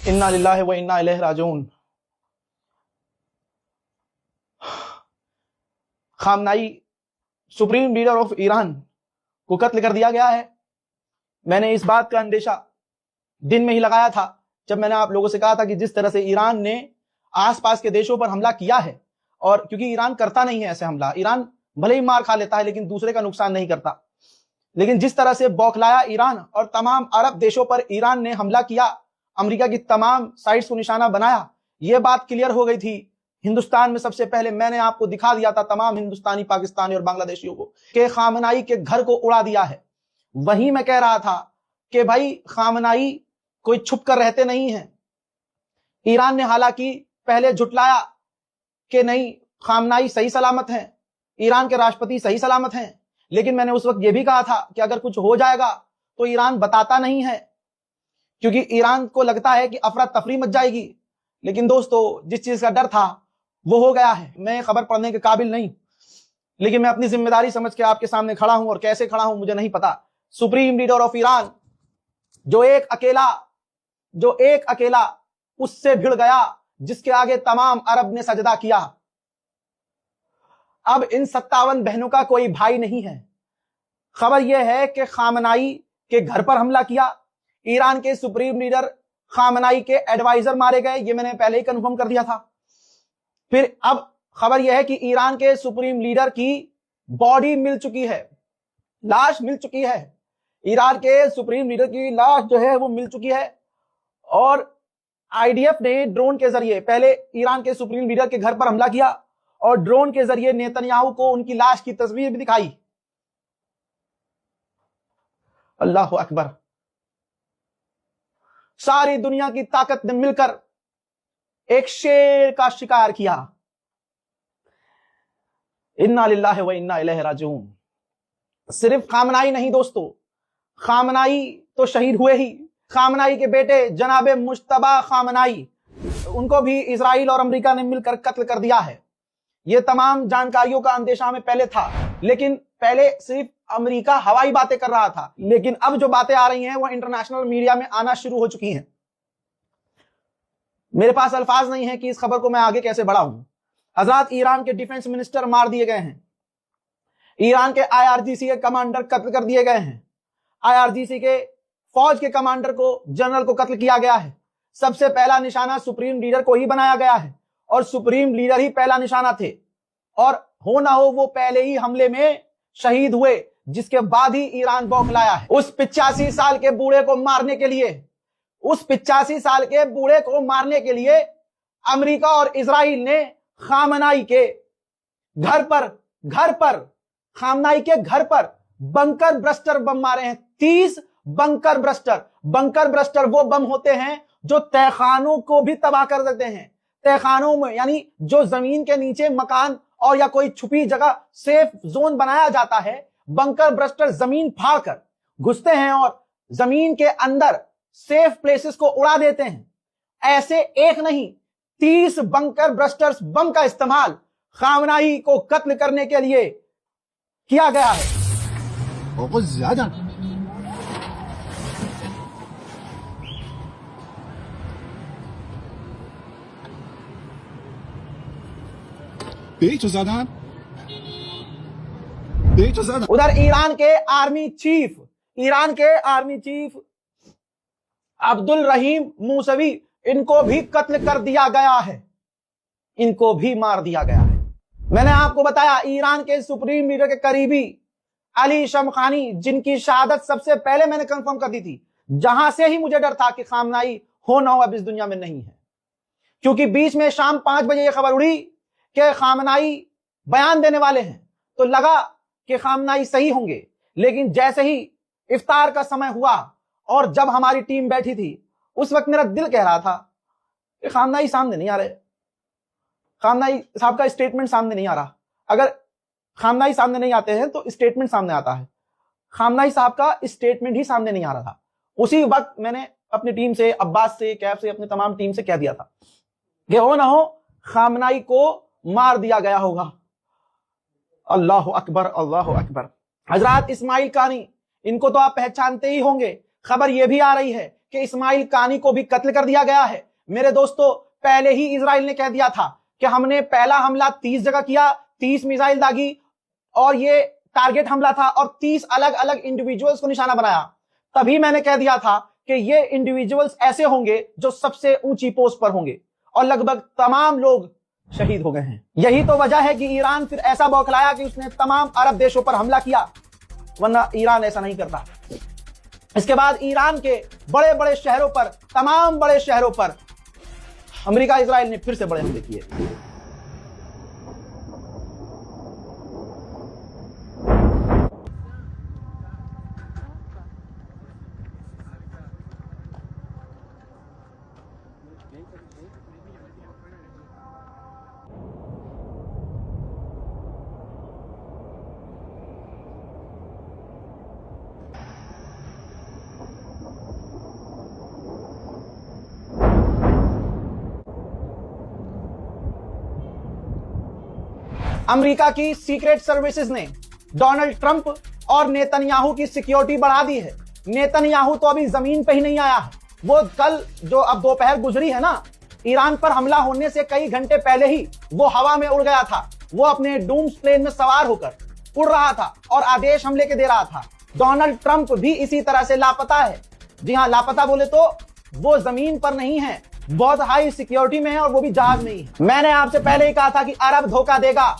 इन्ना लिल्लाहि व इन्ना इलैहि राजिऊन। Khamenei supreme leader of Iran को कत्ल कर दिया गया है। मैंने इस बात का अंदेशा दिन में ही लगाया था जब मैंने आप लोगों से कहा था कि जिस तरह से ईरान ने आसपास के देशों पर हमला किया है, और क्योंकि ईरान करता नहीं है ऐसे हमला, ईरान भले ही मार खा लेता है लेकिन दूसरे का नुकसान नहीं करता, लेकिन जिस तरह से बौखलाया ईरान और तमाम अरब देशों पर ईरान ने हमला किया, अमेरिका की तमाम साइट्स को निशाना बनाया, यह बात क्लियर हो गई थी। हिंदुस्तान में सबसे पहले मैंने आपको दिखा दिया था तमाम हिंदुस्तानी, पाकिस्तानी और बांग्लादेशियों को कि खामनाई के घर को उड़ा दिया है। वहीं मैं कह रहा था कि भाई खामनाई कोई छुप कर रहते नहीं है। ईरान ने हालांकि पहले झुटलाया कि नहीं खामनाई सही सलामत हैं, ईरान के राष्ट्रपति सही सलामत हैं, लेकिन मैंने उस वक्त यह भी कहा था कि अगर कुछ हो जाएगा तो ईरान बताता नहीं है, क्योंकि ईरान को लगता है कि अफरा तफरी मच जाएगी। लेकिन दोस्तों, जिस चीज का डर था वो हो गया है। मैं खबर पढ़ने के काबिल नहीं, लेकिन मैं अपनी जिम्मेदारी समझ के आपके सामने खड़ा हूं, और कैसे खड़ा हूं मुझे नहीं पता। सुप्रीम लीडर ऑफ ईरान जो एक अकेला उससे भिड़ गया, जिसके आगे तमाम अरब ने सजदा किया। अब इन 57 बहनों का कोई भाई नहीं है। खबर यह है कि खामनाई के घर पर हमला किया, ईरान के सुप्रीम लीडर खामनाई के एडवाइजर मारे गए, ये मैंने पहले ही कंफर्म कर दिया था। फिर अब खबर यह है कि ईरान के सुप्रीम लीडर की बॉडी मिल चुकी है, लाश मिल चुकी है। ईरान के सुप्रीम लीडर की लाश जो है वो मिल चुकी है, और आईडीएफ ने ड्रोन के जरिए पहले ईरान के सुप्रीम लीडर के घर पर हमला किया, और ड्रोन के जरिए नेतन्याहू को उनकी लाश की तस्वीर भी दिखाई। अल्लाह अकबर। सारी दुनिया की ताकत ने मिलकर एक शेर का शिकार किया। इन्ना लिल्लाहि व इन्ना इलैहि राजिऊन। सिर्फ खामनाई नहीं दोस्तों, खामनाई तो शहीद हुए ही, खामनाई के बेटे जनाबे मुश्तबा खामनाई, उनको भी इजराइल और अमेरिका ने मिलकर कत्ल कर दिया है। ये तमाम जानकारियों का अंदेशा हमें पहले था, लेकिन पहले सिर्फ अमेरिका हवाई बातें कर रहा था, लेकिन अब जो बातें आ रही हैं वो इंटरनेशनल मीडिया में आना शुरू हो चुकी हैं। मेरे पास अल्फाज नहीं है कि इस खबर को मैं आगे कैसे बढ़ाऊं। हजरत, ईरान के डिफेंस मिनिस्टर मार दिए गए हैं, ईरान के आईआरजीसी के कमांडर कत्ल कर दिए गए हैं, आईआरजीसी के फौज के कमांडर को, जनरल को कत्ल किया गया है। सबसे पहला निशाना सुप्रीम लीडर को ही बनाया गया है, और सुप्रीम लीडर ही पहला निशाना थे, और हो ना हो वो पहले ही हमले में शहीद हुए, जिसके बाद ही ईरान बौखलाया है। उस 85 साल के बूढ़े को मारने के लिए, उस 85 साल के बूढ़े को मारने के लिए अमेरिका और इजराइल ने खामनाई के घर पर खामनाई के घर पर बंकर ब्रस्टर बम मारे हैं। 30 बंकर ब्रस्टर वो बम होते हैं जो तहखानों को भी तबाह कर देते हैं। तहखानों में यानी जो जमीन के नीचे मकान और या कोई छुपी जगह सेफ जोन बनाया जाता है, बंकर ब्रस्टर जमीन फाड़ कर घुसते हैं और जमीन के अंदर सेफ प्लेसेस को उड़ा देते हैं। ऐसे एक नहीं, 30 बंकर ब्रस्टर्स बम का इस्तेमाल खामनाई को कत्ल करने के लिए किया गया है। बहुत ज्यादा उधर ईरान के आर्मी चीफ अब्दुल रहीम मूसवी, इनको भी कत्ल कर दिया गया है, इनको भी मार दिया गया है। मैंने आपको बताया ईरान के सुप्रीम लीडर के करीबी अली शमखानी, जिनकी शहादत सबसे पहले मैंने कंफर्म कर दी थी, जहां से ही मुझे डर था कि खामनाई हो ना हो अब इस दुनिया में नहीं है, क्योंकि बीच में शाम 5 बजे यह खबर उड़ी कि खामनाई बयान देने वाले हैं, तो लगा कि खामनाई सही होंगे। लेकिन जैसे ही इफ्तार का समय हुआ और जब हमारी टीम बैठी थी, उस वक्त मेरा दिल कह रहा था कि खामनाई सामने नहीं आ रहे, खामनाई साहब का स्टेटमेंट सामने नहीं आ रहा। अगर खामनाई सामने नहीं आते हैं तो स्टेटमेंट सामने आता है, खामनाई साहब का स्टेटमेंट ही सामने नहीं आ रहा था। उसी वक्त मैंने अपनी टीम से, अब्बास से, कैफ से, अपनी तमाम टीम से कह दिया था कि हो ना हो खामनाई को मार दिया गया होगा। अल्लाह अकबर, अल्लाह अकबर। हजरत इस्माइल कानी, इनको तो आप पहचानते ही होंगे। खबर यह भी आ रही है कि इस्माइल कानी को भी कत्ल कर दिया गया है। मेरे दोस्तों, पहले ही इजराइल ने कह दिया था कि हमने पहला हमला 30 जगह किया, 30 मिसाइल दागी और ये टारगेट हमला था और 30 अलग अलग इंडिविजुअल्स को निशाना बनाया। तभी मैंने कह दिया था कि ये इंडिविजुअल्स ऐसे होंगे जो सबसे ऊंची पोस्ट पर होंगे और लगभग तमाम लोग शहीद हो गए हैं। यही तो वजह है कि ईरान फिर ऐसा बौखलाया कि उसने तमाम अरब देशों पर हमला किया, वरना ईरान ऐसा नहीं करता। इसके बाद ईरान के बड़े बड़े शहरों पर, तमाम बड़े शहरों पर अमेरिका इजराइल ने फिर से बड़े हमले किए। अमेरिका की सीक्रेट सर्विसेज ने डोनाल्ड ट्रंप और नेतन्याहू की सिक्योरिटी बढ़ा दी है। नेतन्याहू तो अभी जमीन पे ही नहीं आया है। वो कल जो अब दोपहर गुजरी है ना, ईरान पर हमला होने से कई घंटे पहले ही वो हवा में उड़ गया था। वो अपने डूम्स प्लेन में सवार होकर उड़ रहा था और आदेश हमले के दे रहा था। डोनाल्ड ट्रंप भी इसी तरह से लापता है। जी हाँ, लापता बोले तो वो जमीन पर नहीं है, बहुत हाई सिक्योरिटी में है और वो भी जहाज में ही है। मैंने आपसे पहले ही कहा था कि अरब धोखा देगा।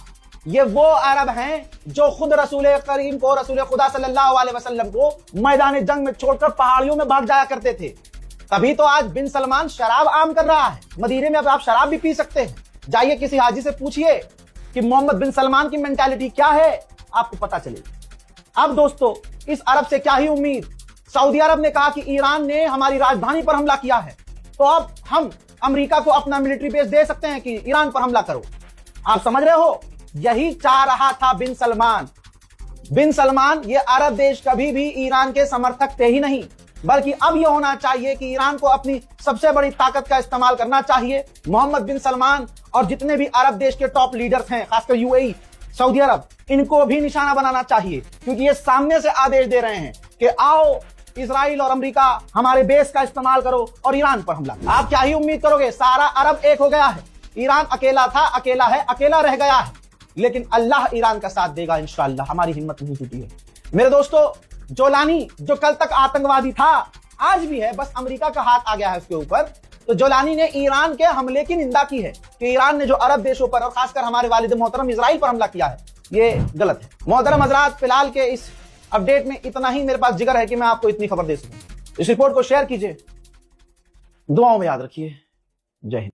ये वो अरब हैं जो खुद रसूल करीम को, रसूल खुदा सल्लल्लाहु अलैहि वसल्लम को मैदान जंग में छोड़कर पहाड़ियों में भाग जाया करते थे। तभी तो आज बिन सलमान शराब आम कर रहा है। मदीने में अब आप शराब भी पी सकते हैं। जाइए किसी हाजी से पूछिए कि मोहम्मद बिन सलमान की मेंटालिटी क्या है, आपको पता चलेगा। अब दोस्तों, इस अरब से क्या ही उम्मीद। सऊदी अरब ने कहा कि ईरान ने हमारी राजधानी पर हमला किया है, तो अब हम अमेरिका को अपना मिलिट्री बेस दे सकते हैं कि ईरान पर हमला करो। आप समझ रहे हो, यही चाह रहा था बिन सलमान। बिन सलमान ये अरब देश कभी भी ईरान के समर्थक थे ही नहीं, बल्कि अब यह होना चाहिए कि ईरान को अपनी सबसे बड़ी ताकत का इस्तेमाल करना चाहिए। मोहम्मद बिन सलमान और जितने भी अरब देश के टॉप लीडर्स हैं, खासकर यूएई, सऊदी अरब, इनको भी निशाना बनाना चाहिए, क्योंकि ये सामने से आदेश दे रहे हैं कि आओ इजराइल और अमेरिका हमारे बेस का इस्तेमाल करो और ईरान पर हमला। आप क्या ही उम्मीद करोगे, सारा अरब एक हो गया है। ईरान अकेला था, अकेला है, अकेला रह गया है, लेकिन अल्लाह ईरान का साथ देगा इंशाअल्लाह। हमारी हिम्मत नहीं टूटी है। मेरे दोस्तों, जोलानी जो कल तक आतंकवादी था, आज भी है, बस अमेरिका का हाथ आ गया है उसके ऊपर। तो जोलानी ने ईरान के हमले की निंदा की है कि ईरान ने जो अरब देशों पर और खासकर हमारे वालिद मोहतरम इजराइल पर हमला किया है, ये गलत है। मोहतरम हजरात, फिलहाल के इस अपडेट में इतना ही मेरे पास जिगर है कि मैं आपको इतनी खबर दे सकूं। इस रिपोर्ट को शेयर कीजिए, दुआओं में याद रखिए। जय हिंद।